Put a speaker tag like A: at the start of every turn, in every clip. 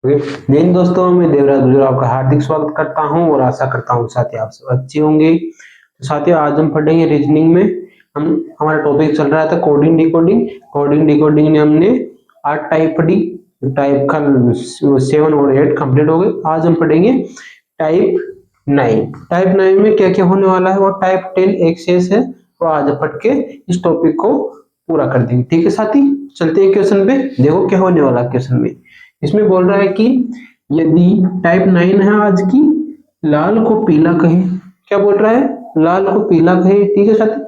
A: दिन दोस्तों, मैं देवराज गुजर आपका हार्दिक स्वागत करता हूं और आशा करता हूं साथी आप सब अच्छे होंगे। तो साथियों, आज हम पढ़ेंगे रीजनिंग में। हमारा टॉपिक चल रहा था कोडिंग डिकोडिंग में हमने 8 टाइप पढ़ी। टाइप का 7 और 8 कंप्लीट हो गए। आज हम पढ़ेंगे टाइप 9। टाइप 9 में क्या क्या होने वाला है और टाइप 10 एक शेष है, तो आज पढ़ के इस टॉपिक को पूरा कर देंगे। ठीक है साथी, चलते हैं क्वेश्चन पे। देखो क्या होने वाला क्वेश्चन में। इसमें बोल रहा है कि यदि टाइप 9 है आज की, लाल को पीला कहे। क्या बोल रहा है? लाल को पीला कहे। ठीक है साथी।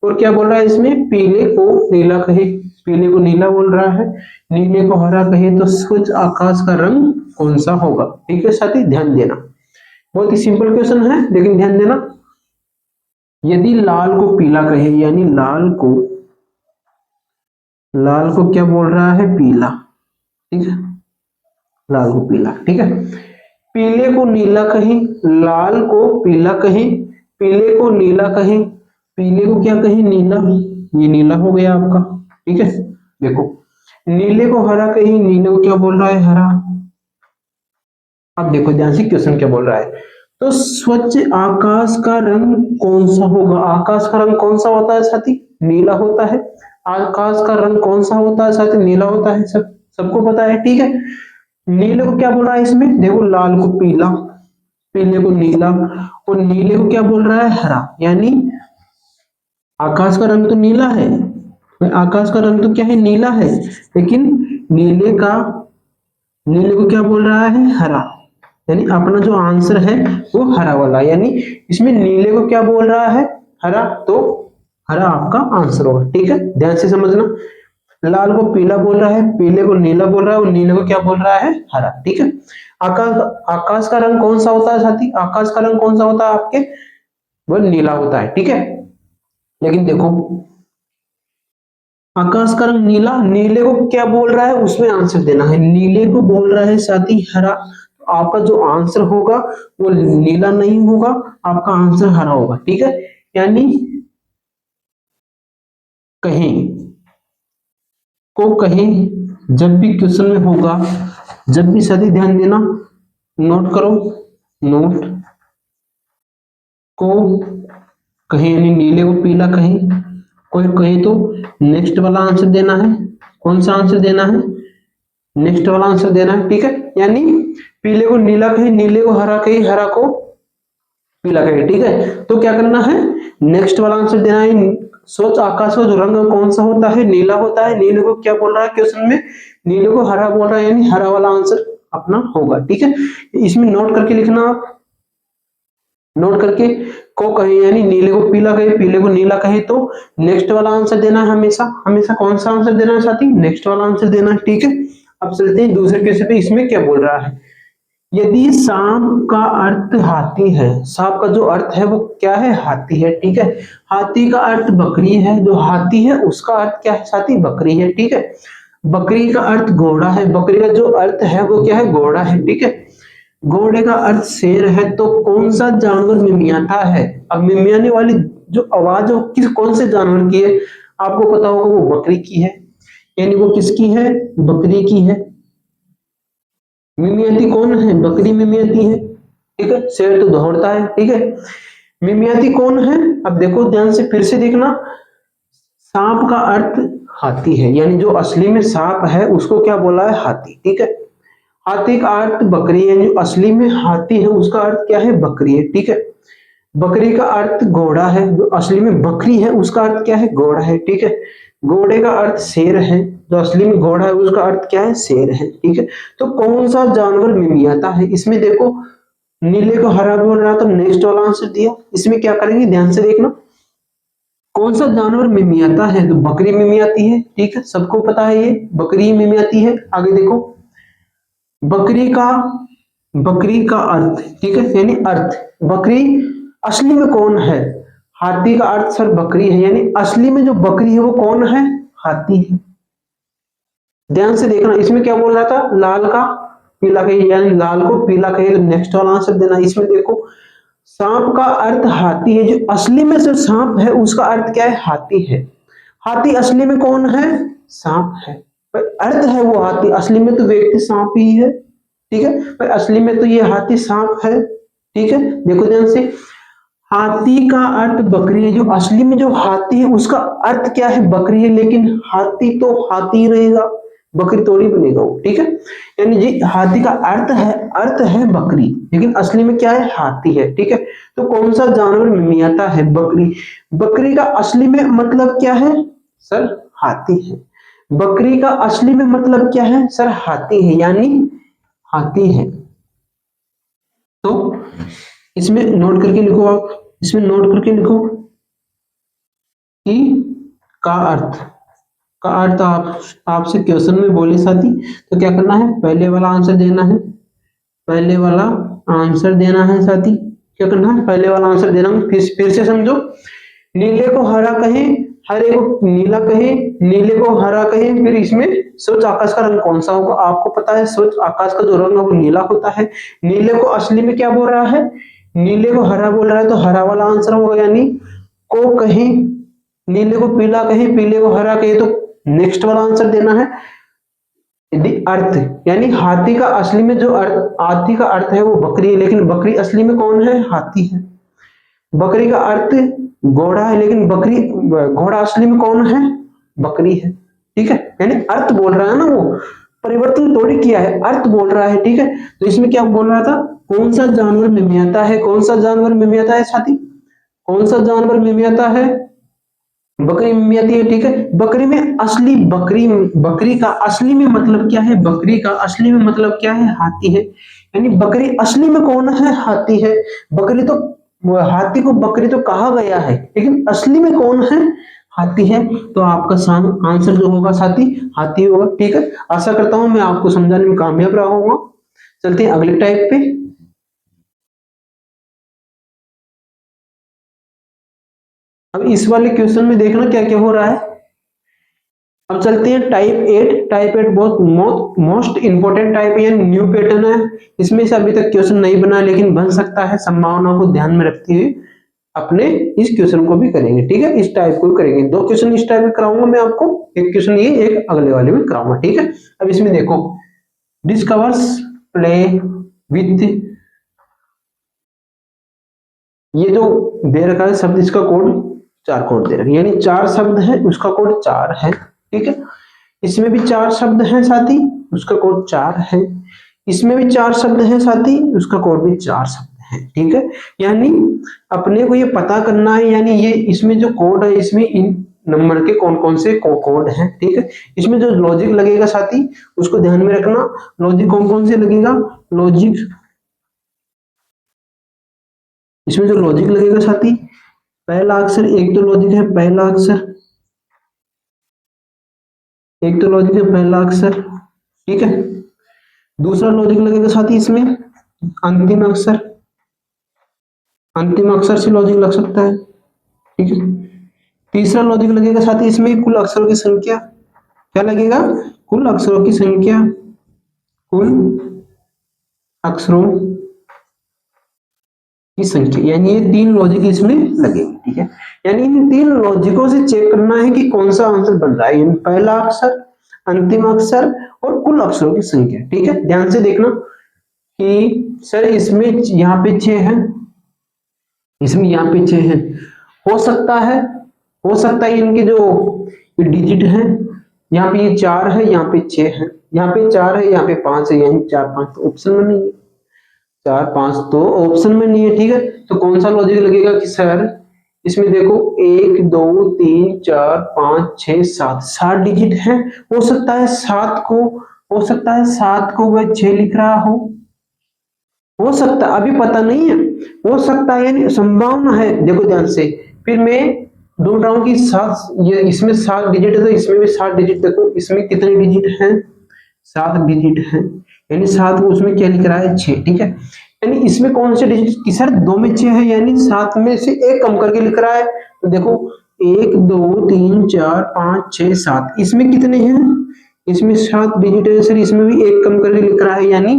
A: और क्या बोल रहा है इसमें? पीले को नीला कहे। पीले को नीला बोल रहा है, नीले को हरा कहे, तो कुछ आकाश का रंग कौन सा होगा? ठीक है साथी, ध्यान देना। बहुत ही सिंपल क्वेश्चन है, लेकिन ध्यान देना। यदि लाल को पीला कहे, यानी लाल को क्या बोल रहा है? पीला। ठीक है, लाल को पीला। ठीक है, पीले को नीला कहें, लाल को पीला कहें, पीले को नीला कहें, पीले को क्या कहें? नीला। ये नीला हो गया आपका। ठीक है, देखो नीले को हरा कहें, नीले को क्या बोल रहा है? हरा। अब देखो ध्यान से क्वेश्चन क्या बोल रहा है। तो स्वच्छ आकाश का रंग कौन सा होगा? आकाश का रंग कौन सा होता है साथी? नीला होता है। आकाश का रंग कौन सा होता है साथी? नीला होता है। सबको पता है। ठीक है, नीले को क्या बोल रहा है इसमें? देखो लाल को पीला, पीले को नीला, और नीले को क्या बोल रहा है? हरा। यानी आकाश का रंग तो नीला है, आकाश का रंग तो क्या है? नीला है, लेकिन नीले को क्या बोल रहा है? हरा। यानी अपना जो आंसर है वो हरा वाला, यानी इसमें नीले को क्या बोल रहा है? हरा। तो हरा आपका आंसर होगा। ठीक है, ध्यान से समझना। लाल को पीला बोल रहा है, पीले को नीला बोल रहा है, और नीले को क्या बोल रहा है? हरा। ठीक है, आकाश का रंग कौन सा होता है साथी? आकाश का रंग कौन सा होता है आपके? वो नीला होता है। ठीक है, लेकिन देखो आकाश का रंग नीला, नीले को क्या बोल रहा है उसमें आंसर देना है। नीले को बोल रहा है साथी हरा, तो आपका जो आंसर होगा वो नीला नहीं होगा, आपका आंसर हरा होगा। ठीक है, यानी कहें जब भी क्वेश्चन में होगा, जब भी साथी ध्यान देना, नोट करो, नोट को कहें यानी नीले को पीला कहें, कोई कहे तो नेक्स्ट वाला आंसर देना है। कौन सा आंसर देना है? नेक्स्ट वाला आंसर देना है। ठीक है, यानी पीले को नीला कहे, नीले को हरा कहे, हरा को पीला कहे। ठीक है, तो क्या करना है? नेक्स्ट वाला आंसर देना है। सोच आकाश का जो रंग कौन सा होता है? नीला होता है। नीले को क्या बोल रहा है क्वेश्चन में? नीले को हरा बोल रहा है, यानी हरा वाला आंसर अपना होगा। ठीक है, इसमें नोट करके लिखना आप। नोट करके को कहे यानी नीले को पीला कहे, पीले को नीला कहे, तो नेक्स्ट वाला आंसर देना है। हमेशा हमेशा कौन सा आंसर देना है साथी? नेक्स्ट वाला आंसर देना है। ठीक है, अब चलते हैं दूसरे क्वेश्चन पे। इसमें क्या बोल रहा है? यदि सांप का अर्थ हाथी है, सांप का जो अर्थ है वो क्या है? हाथी है। ठीक है, हाथी का अर्थ बकरी है, जो हाथी है उसका अर्थ क्या है साथी? बकरी है। ठीक है, बकरी का अर्थ घोड़ा है, बकरी का जो अर्थ है वो क्या है? घोड़ा है। ठीक है, घोड़े का अर्थ शेर है, तो कौन सा जानवर मिमियाता है? अब मिमियाने वाली जो आवाज है किस कौन से जानवर की है? आपको पता होगा वो बकरी की है, यानी वो किसकी है? बकरी की है। मिमियाती कौन है? बकरी मिमियाती है। ठीक है, शेर तो दौड़ता है। ठीक है, मिमियाती कौन है? अब देखो ध्यान से, फिर से देखना। सांप का अर्थ हाथी है, यानी जो असली में सांप है उसको क्या बोला है? हाथी। ठीक है, हाथी का अर्थ बकरी है, जो असली में हाथी है उसका अर्थ क्या है? बकरी है। ठीक है, बकरी का अर्थ घोड़ा है, जो असली में बकरी है उसका अर्थ क्या है? घोड़ा है। ठीक है, घोड़े का अर्थ शेर है, जो असली में घोड़ा है उसका अर्थ क्या है? शेर है। ठीक है, तो कौन सा जानवर मिमियाता है? इसमें देखो नीले को हरा बोल रहा तो नेक्स्ट वाला आंसर दिया। इसमें क्या करेंगे ध्यान से देखना, कौन सा जानवर मिमियाता है? तो बकरी मिमियाती है। ठीक है, सबको पता है ये बकरी मिमियाती है। आगे देखो, बकरी का अर्थ, ठीक है, यानी अर्थ बकरी असली में कौन है? हाथी का अर्थ सर बकरी है, यानी असली में जो बकरी है वो कौन है? हाथी है। ध्यान से देखना, इसमें क्या बोल रहा था? लाल का पीला कहे, यानी लाल को पीला कहे, तो नेक्स्ट वाला आंसर देना। इसमें देखो सांप का अर्थ हाथी है, जो असली में जो सांप है उसका अर्थ क्या है? हाथी है। हाथी असली में कौन है? सांप है। भाई अर्थ है वो हाथी, असली में तो व्यक्ति सांप ही है, ठीक है भाई, असली में तो ये हाथी सांप है, ठीक है। देखो ध्यान से, हाथी का अर्थ बकरी है, जो असली में जो हाथी है उसका अर्थ क्या है, बकरी है, लेकिन हाथी तो हाथी ही रहेगा, बकरी थोड़ी बनेगा वो, ठीक है। यानी जी हाथी का अर्थ है बकरी, लेकिन असली में क्या है, हाथी है, ठीक है। तो कौन सा जानवर मिमियाता है, बकरी। बकरी का असली में मतलब क्या है सर, हाथी है। बकरी का असली में मतलब क्या है सर, हाथी है, यानी हाथी है। तो इसमें नोट करके लिखो, आप इसमें नोट करके लिखो कि का अर्थ, का अर्थ आप आपसे क्वेश्चन में बोले साथी, तो क्या करना है, पहले वाला आंसर देना है, पहले वाला आंसर देना है साथी, क्या करना है, पहले वाला आंसर देना है। फिर से समझो, नीले को हरा कहें, हरे को नीला कहें, नीले को हरा कहें, फिर इसमें स्वच्छ आकाश का रंग कौन सा होगा, आपको पता है स्वच्छ आकाश का जो रंग है वो नीला होता है। नीले को असली में क्या बोल रहा है, नीले को हरा बोल रहा है, तो हरा वाला आंसर होगा, यानी को कहें, नीले को पीला कहें, पीले को हरा कहें, तो नेक्स्ट वाला आंसर देना है। यदि अर्थ, यानी हाथी का असली में जो अर्थ, हाथी का अर्थ है वो बकरी है, लेकिन बकरी असली में कौन है, हाथी है। बकरी का अर्थ घोड़ा है, लेकिन बकरी, घोड़ा असली में कौन है, बकरी है, ठीक है। यानी अर्थ बोल रहा है ना वो, परिवर्तन थोड़ी किया है, अर्थ बोल रहा है, ठीक है। तो इसमें क्या बोल रहा था, कौन सा जानवर मिमियाता है, कौन सा जानवर मिमियाता है साथी, कौन सा जानवर मिमियाता है, बकरी मिमियाती है, ठीक है। बकरी में असली, बकरी का असली में मतलब क्या है, बकरी का असली में मतलब क्या है, हाथी है, यानी बकरी असली में कौन है, हाथी है। बकरी तो, हाथी को बकरी तो कहा गया है, लेकिन असली में कौन है, हाथी है। तो आपका आंसर जो होगा साथी, हाथी होगा, ठीक है। आशा करता हूं मैं आपको समझाने में कामयाब रहा होगा। चलते हैं अगले टाइप पे। अब इस वाले क्वेश्चन में देखना क्या क्या हो रहा है। अब चलते हैं टाइप 8। टाइप 8 बहुत मोस्ट इंपोर्टेंट टाइप है, न्यू पैटर्न है, इसमें से अभी तक क्वेश्चन नहीं बना, लेकिन बन सकता है, संभावना को ध्यान में रखते हुए अपने इस क्वेश्चन को भी करेंगे, ठीक है, इस टाइप को भी करेंगे। दो क्वेश्चन इस टाइप में कराऊंगा मैं आपको, एक क्वेश्चन ये, एक अगले वाले में कराऊंगा, ठीक है। अब इसमें देखो, डिस्कवर्स प्ले विथ, ये जो दे रखा है शब्द, इसका कोड 4 कोड दे रखा है, यानी 4 शब्द है, उसका कोड 4 है, ठीक है। इसमें भी 4 शब्द हैं साथी, उसका कोड 4 है। इसमें भी 4 शब्द हैं साथी, उसका कोड भी 4 शब्द है, ठीक है। यानी अपने को ये पता करना है, यानी ये इसमें जो कोड है, इसमें इन नंबर के कौन कौन से कोड हैं, ठीक है। इसमें जो लॉजिक लगेगा साथी, उसको ध्यान में रखना। लॉजिक कौन कौन से लगेगा, लॉजिक, इसमें जो लॉजिक लगेगा साथी, पहला अक्षर, एक तो लॉजिक है पहला अक्षर, एक तो लॉजिक है पहला अक्षर, ठीक है। दूसरा लॉजिक लगेगा साथी इसमें अंतिम अक्षर, अंतिम अक्षर से लॉजिक लग सकता है, ठीक है। तीसरा लॉजिक लगेगा साथी इसमें कुल अक्षरों की संख्या, क्या लगेगा, कुल अक्षरों की संख्या, कुल अक्षरों की संख्या, यानी ये 3 लॉजिक इसमें लगेगी, ठीक है। यानी इन 3 लॉजिकों से चेक करना है कि कौन सा आंसर बन रहा है, यानी पहला अक्षर, अंतिम अक्षर और कुल अक्षरों की संख्या, ठीक है। ध्यान से देखना कि सर इसमें यहाँ पे 6 है, इसमें यहाँ पे 6 है, हो सकता है, हो सकता है इनके जो डिजिट है, यहाँ पे ये 4 है, यहाँ पे 6 है, यहाँ पे 4 है, यहाँ पे 5 है, यहीं 4 5 तो ऑप्शन में नहीं है, 4 5 तो ऑप्शन में नहीं है, ठीक है। तो कौन सा लॉजिक लगेगा कि सर इसमें देखो 1 2 3 4 5 6 7, 7 डिजिट है, हो सकता है 7 को, हो सकता है 7 को वह 6 लिख रहा हो सकता, अभी पता नहीं है, हो सकता है, यानी संभावना है। देखो ध्यान से, फिर मैं ढूंढ रहा हूँ कि 7, ये इसमें 7 डिजिट है, तो इसमें भी 7 डिजिट, देखो इसमें कितने डिजिट हैं, 7 डिजिट हैं, यानी 7 को उसमें क्या लिख रहा है, 6, ठीक है। यानी इसमें कौन से डिजिट की सर, 2 में 6 है, यानी 7 में से 1 कम करके लिख रहा है, तो देखो 1 2 3 4 5 6 7, इसमें कितने हैं, इसमें 7 डिजिट है सर, इसमें भी 1 कम करके लिख रहा है, यानी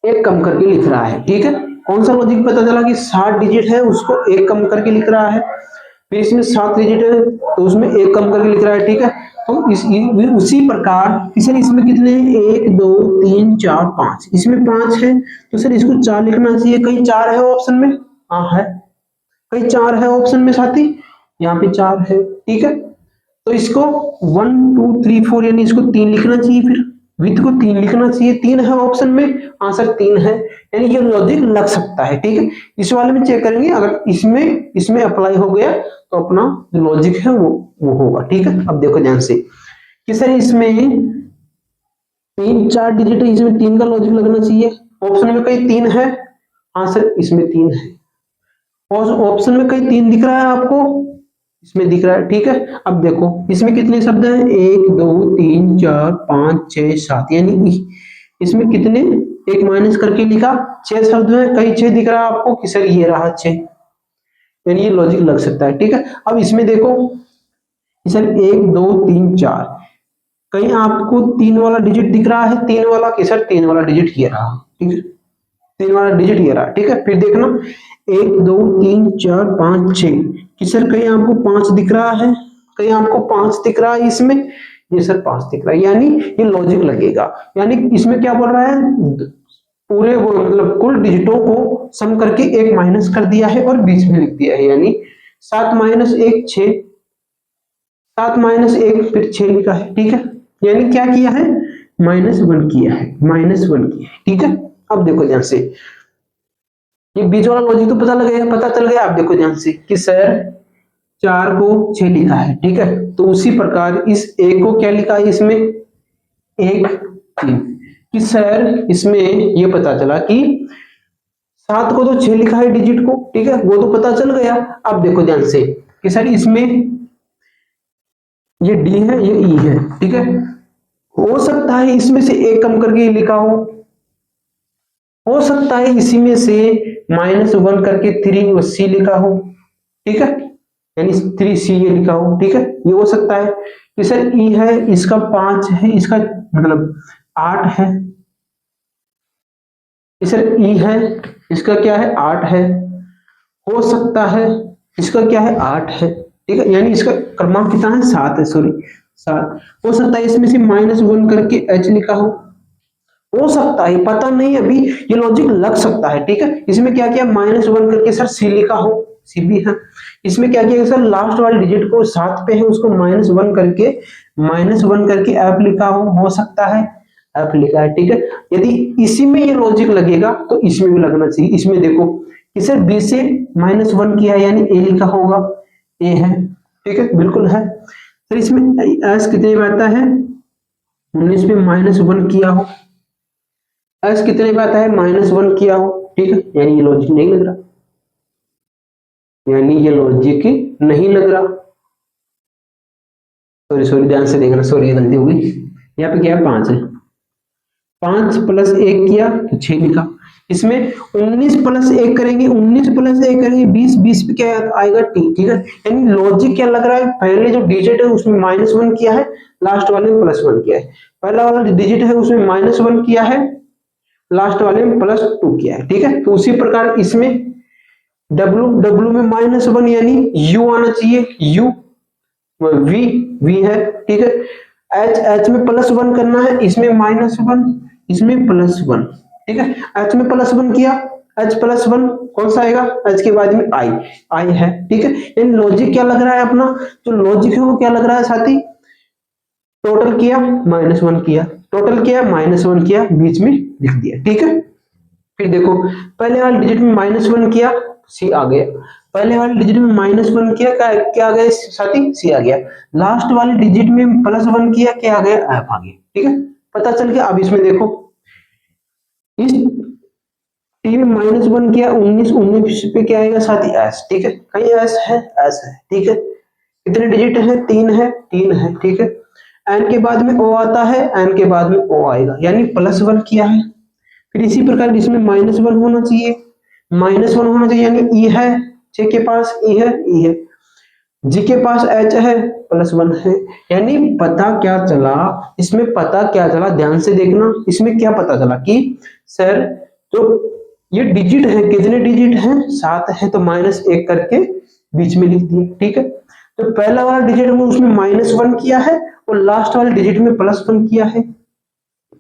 A: 1 कम करके लिख रहा है, ठीक है। कौन सा लॉजिक पता चला कि 7 डिजिट है, उसको 1 कम करके लिख रहा है। फिर इसमें 7 डिजिट है तो उसमें एक कम करके लिख रहा है, ठीक है। तो उसी प्रकार सर इसमें कितने हैं, 1 2 3 4 5, इसमें 5 है तो सर इसको 4 लिखना चाहिए। कहीं 4 है ऑप्शन में, हाँ है, कहीं 4 है ऑप्शन में साथी, यहाँ पे 4 है, ठीक है। तो इसको 1 2 3 4 यानी इसको 3 लिखना चाहिए, फिर विथ को 3 लिखना चाहिए, 3 है ऑप्शन में, आंसर 3 है, यानी ये लॉजिक लग सकता है, ठीक है। इस वाले में चेक करेंगे, अगर इसमें इसमें अप्लाई हो गया तो अपना जो लॉजिक है वो होगा, ठीक है। अब देखो ध्यान से कि सर इसमें 3 4 डिजिट है, इसमें 3 का लॉजिक लगना चाहिए, ऑप्शन में कहीं 3 है, आंसर इसमें 3 है, और ऑप्शन में कहीं 3 दिख रहा है आपको, इसमें दिख रहा है, ठीक है। अब देखो इसमें कितने शब्द हैं, 1 2 3 4 5 6 7, यानी इसमें कितने, एक माइनस करके लिखा, 6 शब्द में कहीं 6 दिख रहा है आपको कि सर ये रहा 6, यानी ये लॉजिक लग सकता है, ठीक है। अब इसमें देखो सर 1 2 3 4, कहीं आपको 3 वाला डिजिट दिख रहा है, 3 वाला कि सर 3 वाला डिजिट ये रहा, ठीक है, 3 वाला डिजिट ये रहा, ठीक है। फिर देखना 1 2 3 4 5 6 कि सर कहीं आपको 5 दिख रहा है, कहीं आपको 5 दिख रहा है, इसमें ये सर 5 दिख रहा है, यानी ये लॉजिक लगेगा। यानी इसमें क्या बोल रहा है, पूरे वो मतलब कुल डिजिटों को सम करके एक माइनस कर दिया है और बीच में लिख दिया है, यानी 7 माइनस 1 6, 7 माइनस 1 फिर 6 लिखा है, ठीक है। यानी क्या किया है, -1 किया है, -1 किया है, ठीक है। अब देखो ध्यान से, ये बीच वाला लॉजिक तो पता चल गया। आप देखो ध्यान से कि सर 4 को 6 लिखा है, ठीक है, तो उसी प्रकार इस 1 को क्या लिखा है, इसमें 1 3, कि सर इसमें ये पता चला कि 7 को तो 6 लिखा है डिजिट को, ठीक है, वो तो पता चल गया। अब देखो ध्यान से कि सर इसमें ये डी है, ये ई है, ठीक है, हो सकता है इसमें से एक कम करके लिखा हो सकता है इसी में से -1 करके 3 सी लिखा हो, ठीक है, यानी 3 सी ये लिखा हो, ठीक है, ये हो सकता है कि सर ई है, इसका 5 है, इसका मतलब 8 है, सर ई है, इसका क्या है 8 है, हो सकता है इसका क्या है 8 है, ठीक है, यानी इसका क्रमांक कितना है 7 है, सॉरी 7, हो सकता है इसमें से -1 करके एच लिखा हो सकता है, पता नहीं अभी, ये लॉजिक लग सकता है, ठीक है। इसमें क्या किया, -1 करके सर सी लिखा हो, सी भी है। इसमें क्या किया सर, लास्ट वाले डिजिट को 7 पे है, उसको -1 करके एफ लिखा हो सकता है एफ लिखा है, ठीक है। यदि इसी में ये लॉजिक लगेगा तो इसमें भी लगना चाहिए। इसमें देखो कि सर बी से -1 किया है, यानी ए लिखा होगा, ए है, ठीक है, बिल्कुल है। सर इसमें एस कितने में आता है, 19 में -1 किया हो, एस कितने पे आता है, -1 किया हो, ठीक है, यानी ये लॉजिक नहीं लग रहा, यानी ये लॉजिक नहीं लग रहा, सॉरी ध्यान से देखना, सॉरी गलती हो गई, यहाँ पे क्या है 5 है, 5 + 1 किया तो 6 लिखा। इसमें 19 + 1 करेंगे, 19 + 1 करेंगे 20, 20 पे क्या आएगा टी, ठीक है, यानी लॉजिक क्या लग रहा है, पहले जो डिजिट है उसमें -1 किया है, लास्ट वाले में +1 किया है, पहला वाला डिजिट है उसमें -1 किया है, लास्ट वाले में +2 किया है, ठीक है। तो उसी प्रकार इसमें W में -1 यानी U आना चाहिए, U V है, ठीक है। H में +1 करना है, इसमें -1, इसमें +1, ठीक है। H में +1 किया, H +1 कौन सा आएगा, H के बाद में I है, ठीक है। यानी लॉजिक क्या लग रहा है अपना, जो लॉजिक है वो क्या लग रहा है साथी, टोटल किया -1 किया, टोटल किया -1 किया, बीच में लिख दिया, ठीक है। फिर देखो पहले वाले डिजिट में -1 किया, सी आ गया, पहले वाले डिजिट में -1 किया, क्या आ गया साथी, सी आ गया, लास्ट वाले डिजिट में +1 किया, क्या आ गया, एफ आ गया, ठीक है, पता चल गया। अब इसमें देखो इस टी में -1 किया, 19 पे क्या आएगा साथी, एस, ठीक है, कहीं एस है, ठीक है, कितने डिजिट है, 3 है, 3 है, ठीक है। एन के बाद में ओ आता है, एन के बाद में ओ आएगा, यानी +1 किया है। फिर इसी प्रकार इसमें -1 होना चाहिए, -1 होना चाहिए, यानी ई है, जे के पास ई है, जी के पास एच है, +1 है, यानी पता क्या चला, इसमें पता क्या चला, ध्यान से देखना, इसमें क्या पता चला कि सर जो ये डिजिट है, कितने डिजिट हैं, 7 है, तो -1 करके बीच में लिख दिया, ठीक है। तो पहला वाला डिजिट में उसमें -1 किया है और लास्ट वाले डिजिट में +1 किया है।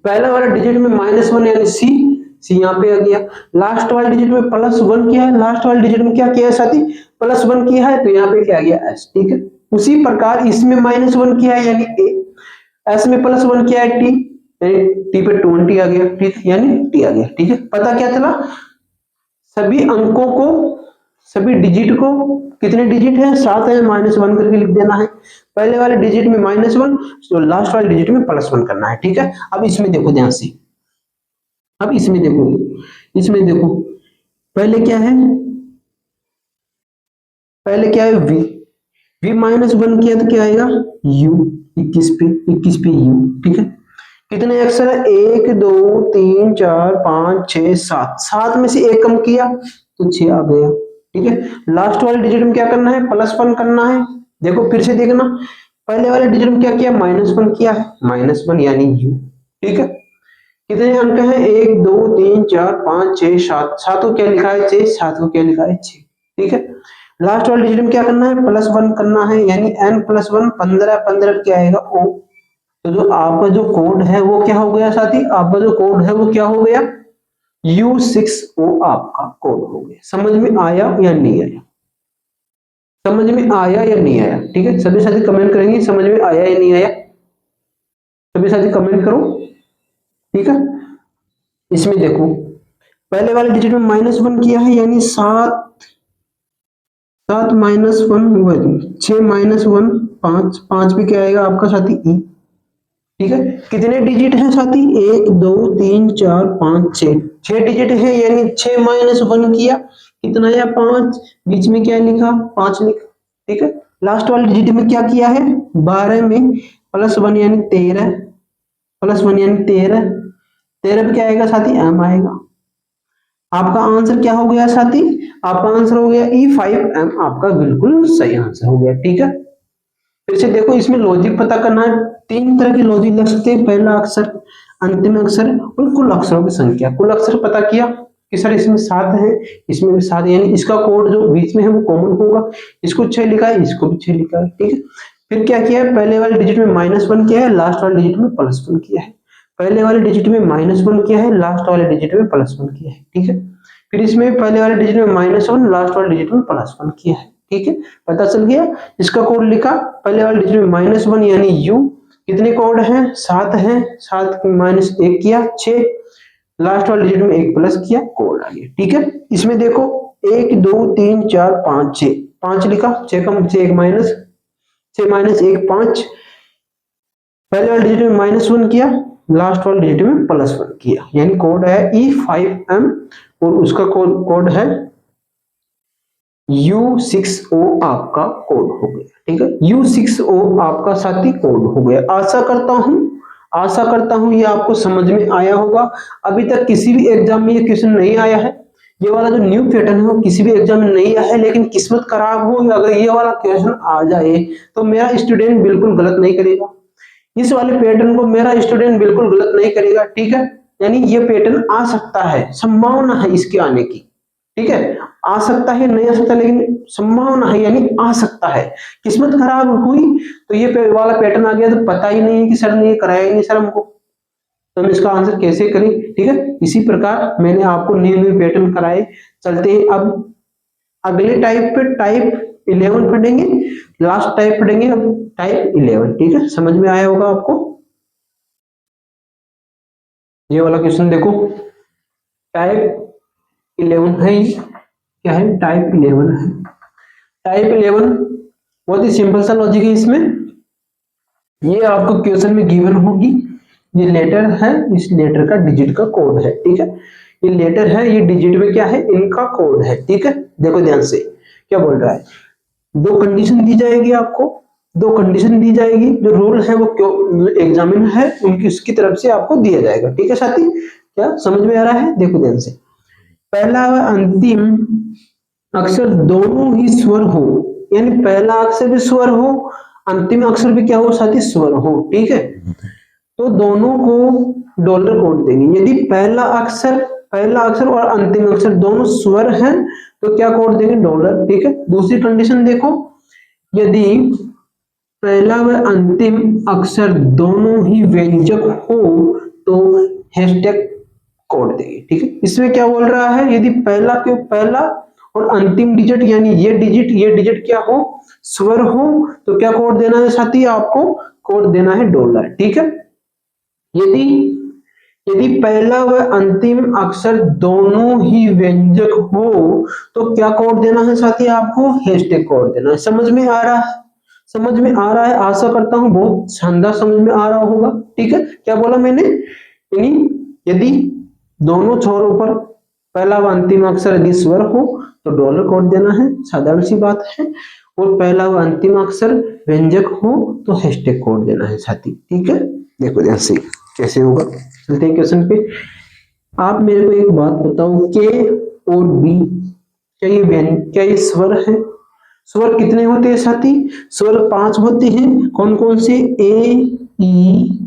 A: पहला वाला डिजिट में -1 यानी सी यहाँ पे आ गया, लास्ट वाले डिजिट में +1 किया है, लास्ट वाले डिजिट में क्या किया है साथी, +1 किया है, तो यहाँ पे क्या गया एस, ठीक है। उसी प्रकार इसमें -1 किया है यानी ए, एस में +1 किया है टी, यानी टी पे 20 आ गया, ठीक है, यानी टी आ गया, ठीक है। पता क्या चला, सभी अंकों को, सभी डिजिट को, कितने डिजिट है 7 है, -1 करके लिख देना है। पहले वाले डिजिट में -1 तो लास्ट वाले डिजिट में +1 करना है, ठीक है। अब इसमें देखो ध्यान से, अब इसमें देखो पहले क्या है, पहले क्या है v -1 किया तो क्या आएगा u, 21 पे u, ठीक है। कितने अक्षर है, 1 2 3 4 5 6 7, 7 में से एक कम किया तो 6 आ गया, ठीक है। लास्ट वाले डिजिट में क्या करना है, +1 करना है। देखो फिर से देखना, पहले वाले डिजिट में क्या किया, -1 किया है, -1 यानी u, ठीक है। कितने अंक हैं, 1 2 3 4 5 6 7, 7 को क्या लिखा है 6, 7 को क्या लिखा है 6, ठीक है। लास्ट वाले डिजिट में क्या करना है, +1 करना है, यानी n + 1 15, 15 क्या आएगा o। तो जो आपका जो कोड है वो क्या हो गया साथी, आपका जो कोड है वो क्या हो गया, U6O आपका कोड हो गया। समझ में आया या नहीं आया, समझ में आया या नहीं आया, ठीक है। सभी साथी कमेंट करेंगे समझ में आया या नहीं आया, सभी साथी कमेंट करो, ठीक है। इसमें देखो पहले वाले डिजिट में -1 किया है, यानी 7 -1 6 -1 5, 5 भी क्या आएगा आपका साथी ई, ठीक है। कितने डिजिट हैं साथी, 1 2 3 4 5 6 डिजिट है, यानी 6 -1 किया कितना आया 5, बीच में क्या लिखा 5 लिखा, ठीक है। लास्ट वाले डिजिट में क्या किया है, 12 में +1 यानी 13, +1 यानी 13, 13 पे क्या आएगा साथी m आएगा। आपका आंसर क्या हो गया साथी, आपका आंसर हो गया E5M, आपका बिल्कुल सही आंसर हो गया, ठीक है। फिर से देखो इसमें लॉजिक पता करना है, 3 तरह के लॉजिक लग सकते हैं, पहला अक्षर, अंतिम अक्षर और कुल अक्षरों की संख्या। कुल अक्षर पता किया कि सर इसमें 7 है, इसमें भी 7, यानी इसका कोड जो बीच में है वो कॉमन होगा, इसको 6 लिखा है, इसको भी 6 लिखा है, ठीक है। फिर क्या किया है, पहले वाले डिजिट में -1 किया है, लास्ट वाले डिजिट में +1 किया है, पहले वाले डिजिट में -1 किया है, लास्ट वाले डिजिट में +1 किया है, ठीक है। फिर इसमें पहले वाले डिजिट में -1, लास्ट वाले डिजिट में +1 किया है, ठीक है। पता चल गया, इसका कोड लिखा, पहले वाले डिजिट में -1 यानी u, कितने कोड हैं 7 हैं, 7 -1 किया 6, लास्ट वाले डिजिट में 1 प्लस किया, कोड आ गया, ठीक है। इसमें देखो 1 2 3 4 5 6, 5 लिखा, 6 का 1 माइनस, 6 -1 5, पहले वाले डिजिट में -1 किया, लास्ट वाले डिजिट में +1 किया, यानी कोड है E5M और उसका कोड है U6O, आपका कोड हो गया, ठीक है। U6O आपका साथी कोड हो गया। आशा करता हूं ये आपको समझ में आया होगा। अभी तक किसी भी एग्जाम में ये क्वेश्चन नहीं आया है, ये वाला जो न्यू पैटर्न है वो किसी भी एग्जाम में नहीं आया है, लेकिन किस्मत खराब हो अगर ये वाला क्वेश्चन आ जाए तो मेरा स्टूडेंट बिल्कुल गलत नहीं करेगा, इस वाले पैटर्न को मेरा स्टूडेंट बिल्कुल गलत नहीं करेगा, ठीक है। यानी ये पैटर्न आ सकता है, संभावना है इसके आने की, ठीक है। आ सकता है नहीं आ सकता, लेकिन संभावना है, यानी आ सकता है। किस्मत खराब हुई तो ये वाला पैटर्न आ गया तो पता ही नहीं है कि सर ने ये कराया ही नहीं सर हमको, तो हम इसका आंसर कैसे करें, ठीक है। इसी प्रकार मैंने आपको न्यू पैटर्न कराए। चलते हैं अब अगले टाइप पे, टाइप 11 पढ़ेंगे, लास्ट टाइप पढ़ेंगे अब टाइप 11, ठीक है। समझ में आया होगा आपको। ये वाला क्वेश्चन देखो, टाइप 11 है, क्या है टाइप 11 है। टाइप 11 बहुत ही सिंपल सा लॉजिक है इसमें, ये आपको क्वेश्चन में गिवन होगी, ये लेटर है, इस लेटर का डिजिट का कोड है, ठीक है। ये लेटर है, ये डिजिट में क्या है, इनका कोड है, ठीक है। देखो ध्यान से क्या बोल रहा है, 2 कंडीशन दी जाएगी आपको, 2 कंडीशन दी जाएगी, जो रूल है वो एग्जामिनर है उनकी उसकी तरफ से आपको दिया जाएगा, ठीक है साथी। क्या समझ में आ रहा है, देखो ध्यान से, पहला व अंतिम अक्षर दोनों ही स्वर हो, यानी पहला अक्षर भी स्वर हो, अंतिम अक्षर भी क्या हो साथी, स्वर हो, ठीक है। तो दोनों को डॉलर कोड देंगे। यदि पहला अक्षर पहला अक्षर और अंतिम अक्षर दोनों स्वर हैं तो क्या कोड देंगे, डॉलर। ठीक है, दूसरी कंडीशन देखो, यदि पहला व अंतिम अक्षर दोनों ही व्यंजक हो तो हैशटैग कोड देंगे। ठीक है, इसमें क्या बोल रहा है, यदि पहला और अंतिम डिजिट यानी ये डिजिट क्या हो, स्वर हो, तो क्या कोड देना है साथी, आपको कोड देना है डॉलर। ठीक है, यदि यदि पहला व अंतिम अक्षर दोनों ही व्यंजक हो तो क्या कोड देना है साथी, आपको हैशटैग कोड देना है। समझ में आ रहा है, समझ में आ रहा है, आशा करता हूं बहुत शानदार समझ में आ रहा होगा। ठीक है, क्या बोला मैंने, यानी यदि दोनों छोरों पर पहला व अंतिम अक्षर यदि स्वर हो तो डॉलर कोड देना है, साधारण सी बात है, और पहला व अंतिम अक्षर व्यंजक हो तो हैशटैग कोड देना है साथी। ठीक है, देखो ध्यान से कैसे होगा, चलते हैं क्वेश्चन पे। आप मेरे को एक बात बताओ, के और बी क्या ये स्वर है? स्वर कितने होते हैं साथी, स्वर 5 होते हैं। कौन कौन से, ए ई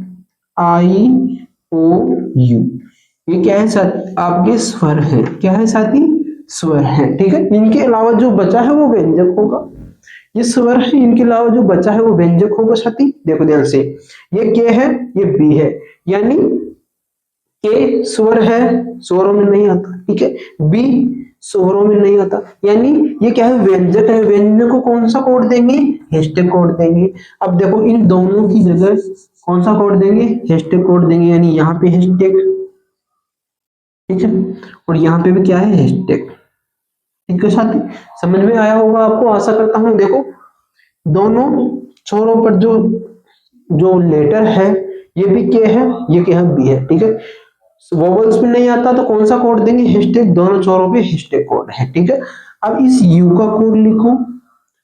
A: आई ओ यू, ये क्या है साथी, आपके स्वर है। क्या है साथी, स्वर है। ठीक है, इनके अलावा जो बचा है वो व्यंजक होगा। ये स्वर है, इनके अलावा जो बचा है वो व्यंजक होगा साथी। देखो ध्यान से, ये के है, ये बी है, यानी के स्वर है, स्वरों में नहीं आता। ठीक है, बी स्वरों में नहीं आता, यानी ये क्या है, व्यंजक है। व्यंजक को कौन सा कोड देंगे, हैशटैग कोड देंगे। अब देखो इन दोनों की जगह कौन सा कोड देंगे, हैशटैग कोड देंगे, यानी यहाँ पे हैशटैग, ठीक है, और यहाँ पे भी क्या है, हैशटैग। ठीक है साथी, समझ में आया होगा आपको, आशा करता हूँ। देखो दोनों छोरों पर जो जो लेटर है, ये भी के है, ये क्या है, बी है। ठीक है, वोवेल्स में नहीं आता तो कौन सा कोड देंगे, हैशटैग, दोनों छोरों पे हैशटैग कोड है। ठीक है, अब इस यू का कोड लिखो,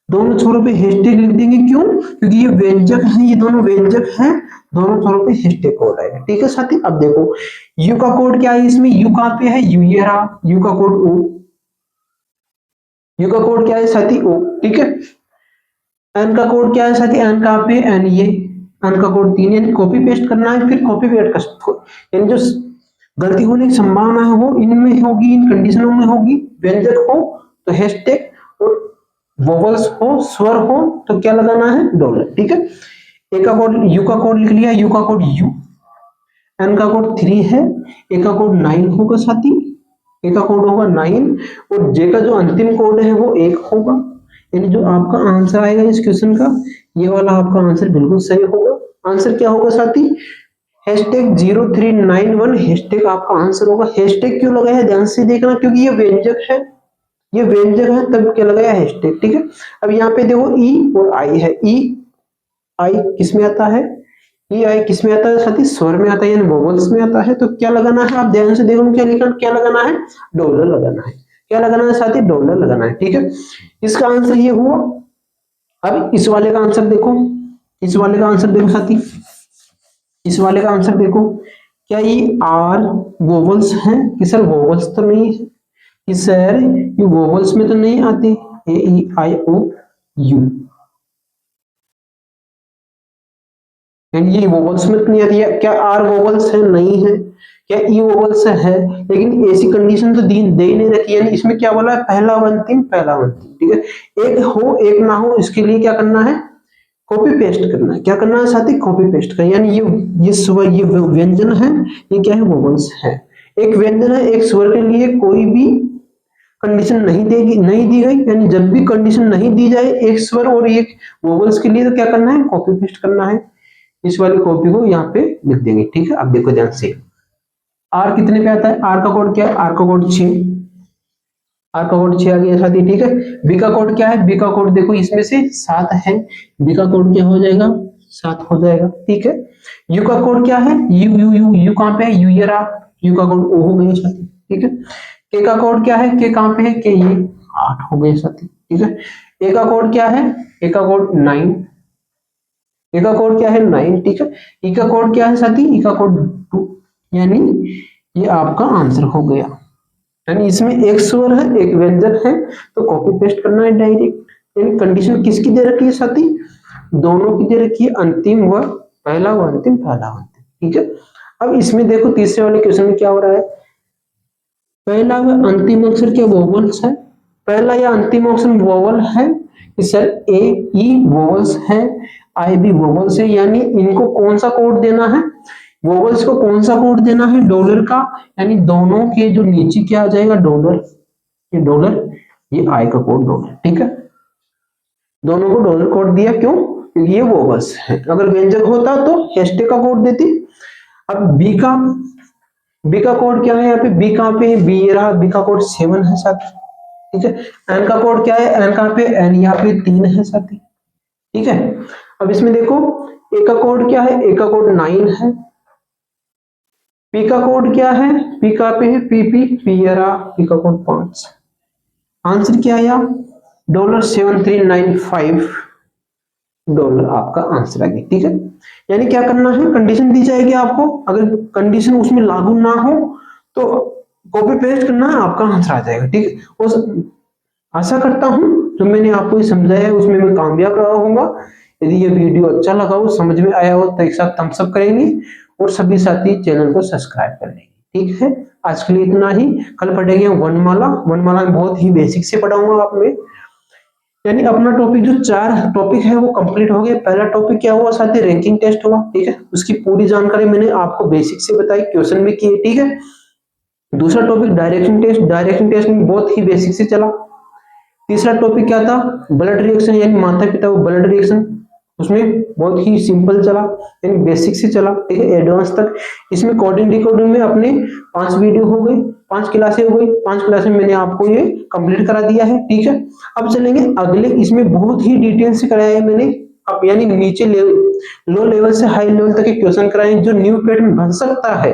A: दोनों छोरों पे हैशटैग लिख देंगे, क्यों, क्योंकि ये व्यंजक है, ये दोनों व्यंजक हैं, दोनों छोरों पे हैशटैग कोड आएगा। ठीक है साथी, अब देखो यू का कोड क्या है, इसमें यू कहां पे है, यू, ये रहा यू का कोड, ओ, यू का कोड क्या है साथी, ओ। ठीक है, एन का कोड क्या है साथी, एन कहां पे, एन, ये एन का कोड 3, यानी कॉपी पेस्ट करना है, फिर कॉपी पेस्ट कर सकते हो, यानी जो गलती होने की संभावना है वो इनमें होगी, इन कंडीशनों में होगी। व्यंजक हो तो हैशटैग, और वोवेल्स हो, स्वर हो तो क्या लगाना है, डॉलर। ठीक है, ए का कोड, यू का कोड लिख लिया, यू का कोड यू, एन का कोड 3 है, ए का कोड 9 होगा साथी, ए का कोड होगा 9, और जे का जो अंतिम कोड है वो 1 होगा, यानी जो आपका आंसर आएगा इस क्वेश्चन का, ये वाला आपका आंसर बिल्कुल सही होगा। आंसर क्या होगा साथी, हैशटैग 0391 हैशटैग आपका आंसर होगा। हैशटैग क्यों लगाया, ध्यान से देखना, क्योंकि ये व्यंजक है, ये व्यंजक है, तब क्या लगाया हैशटैग। ठीक है, अब यहाँ पे देखो ई और आई है, ई आई किस में आता है, ई आई किस में आता है साथी, स्वर में आता है, यानी वोवेल्स में आता है। तो क्या लगाना है, आप ध्यान से देखो, क्या लिखा, क्या लगाना है, डॉलर लगाना है। क्या लगाना है साथी, डॉलर लगाना है। ठीक है, इसका आंसर ये हुआ। अब इस वाले का आंसर देखो, इस वाले का आंसर देखो साथी, इस वाले का आंसर देखो, क्या ये आर वोवेल्स है कि सर, वोवेल्स तो नहीं है कि सर, ये वोवेल्स में तो नहीं आते, ए ई आई ओ यू, यानी ये वोवेल्स में तो नहीं आती है। क्या आर वोवेल्स है, नहीं है। क्या ई वोवेल्स है, लेकिन ऐसी कंडीशन तो दे ही नहीं रखी, यानी इसमें क्या बोला है, पहला अंतिम, पहला अंतिम। ठीक है, एक हो एक ना हो, इसके लिए क्या करना है, कॉपी पेस्ट करना है। क्या करना है साथी, कॉपी पेस्ट करना, यानी ये स्वर, ये व्यंजन है, ये क्या है, वोवेल्स है। एक व्यंजन है, एक स्वर के लिए कोई भी कंडीशन नहीं देगी, नहीं दी गई, यानी जब भी कंडीशन नहीं दी जाए एक स्वर और एक वोवेल्स के लिए, तो क्या करना है, कॉपी पेस्ट करना है। इस वाली कॉपी को यहाँ पे लिख देंगे। ठीक है, अब देखो ध्यान से, आर कितने पे आता है, आर का कोड क्या है, आर का कोड 6, आर का कोड 6 आ गया साथी। ठीक है, बी का कोड क्या है, बी का कोड देखो इसमें से 7 है, बी का कोड क्या हो जाएगा, 7 हो जाएगा। ठीक है, यू का कोड क्या है, यू यू यू यू कहां पे है, यू, ये रहा यू का कोड, ओ हो गया साथी। ठीक है, के का कोड क्या है, के कहां पे है, के, ये 8 हो गए साथी। ठीक है, ए का कोड क्या है, ए का कोड 9, ए का कोड क्या है, 9। ठीक है, ई का कोड क्या है साथी, ई का कोड 2, यानी ये आपका आंसर हो गया। यानी इसमें एक स्वर है, एक व्यंजक है, तो कॉपी पेस्ट करना है डायरेक्ट। यानी कंडीशन किसकी दे रखी है साथी, दोनों की दे रखी है, अंतिम व पहला व अंतिम, पहला व अंतिम। ठीक है, अब इसमें देखो तीसरे वाले क्वेश्चन में क्या हो रहा है, पहला व अंतिम अक्षर क्या वोवल्स है? पहला या अंतिम अक्षर वोवल है कि सर ए ई वोवल्स है, आई भी वोवल्स है, यानी इनको कौन सा कोड देना है? वोवल्स को कौन सा कोड देना है? डॉलर का, यानी दोनों के जो नीचे क्या आ जाएगा? डॉलर, ये डॉलर, ये आई का कोड डॉलर, ठीक है। दोनों को डॉलर कोड दिया, क्यों? क्योंकि ये वोवल्स है। अगर व्यंजक होता तो हैशटैग का कोड देती। अब बी का कोड क्या है? यहाँ पे बी कहाँ पे है? बी ये रहा, बी का कोड 7 है साथी, ठीक है। एन का कोड क्या है? एन कहाँ पे? एन यहाँ पे 3 है साथी, ठीक है। अब इसमें देखो ए का कोड क्या है? ए का कोड 9 है। पी का कोड क्या है? पी कहाँ पे है? पी ये रहा, पी का कोड 5। आंसर क्या आया? $7395 आपका आंसर आ गया, ठीक है। यानी क्या करना है? कंडीशन दी जाएगी आपको, अगर कंडीशन उसमें लागू ना हो तो कॉपी पेस्ट करना है, आपका आंसर आ जाएगा, ठीक है। और आशा करता हूं जो मैंने आपको समझाया है उसमें मैं कामयाब रहा होऊंगा। यदि ये वीडियो अच्छा लगा हो, समझ में आया हो तो एक साथ थम्स अप करेंगे और सभी साथी चैनल को सब्सक्राइब कर लेंगे, ठीक है। आज के लिए इतना ही। कल पढ़ेंगे वर्णमाला। वर्णमाला में बहुत ही बेसिक से पढ़ाऊंगा आप में, यानी अपना टॉपिक जो 4 टॉपिक है वो कंप्लीट हो गया। पहला टॉपिक क्या हुआ साथी? रैंकिंग टेस्ट हुआ, ठीक है। उसकी पूरी जानकारी मैंने आपको बेसिक से बताई, क्वेश्चन भी किए, ठीक है। दूसरा topic direction test. Direction test में बहुत ही बेसिक से चला। तीसरा टॉपिक क्या था? ब्लड रिएक्शन, यानी माता पिता को ब्लड रिएक्शन, उसमें बहुत ही सिंपल चला, यानी बेसिक से चला, ठीक है, एडवांस तक। इसमें कोडिंग डिकोडिंग में अपने 5 वीडियो हो गई, 5 क्लासें हो गई। 5 क्लासें मैंने आपको ये कंप्लीट करा दिया है, ठीक है। अब चलेंगे अगले, इसमें बहुत ही डिटेल से कराया है मैंने, अब यानी नीचे लो लेवल से हाई लेवल तक के क्वेश्चन कराए, जो न्यू पैटर्न बन सकता है,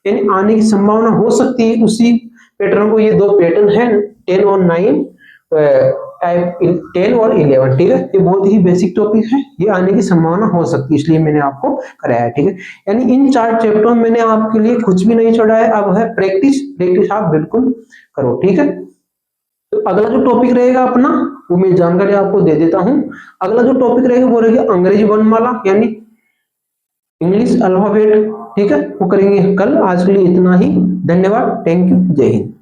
A: यानी आने की संभावना हो सकती है उसी पैटर्न को। ये 2 पैटर्न है 10 और 9, 10 और 11, ठीक है। ये बहुत ही बेसिक टॉपिक है, ये आने की संभावना हो सकती है, इसलिए मैंने आपको कराया है, ठीक है। यानी इन 4 चैप्टरों में मैंने आपके लिए कुछ भी नहीं छोड़ा है। अब है प्रैक्टिस, प्रैक्टिस आप बिल्कुल करो, ठीक है। तो अगला जो टॉपिक रहेगा अपना, वो मैं जानकारी आपको दे देता हूं। अगला जो टॉपिक रहेगा वो रहेगा अंग्रेजी वर्णमाला, यानी इंग्लिश अल्फाबेट, ठीक है। वो करेंगे कल। आज के लिए इतना ही। धन्यवाद, थैंक यू, जय हिंद।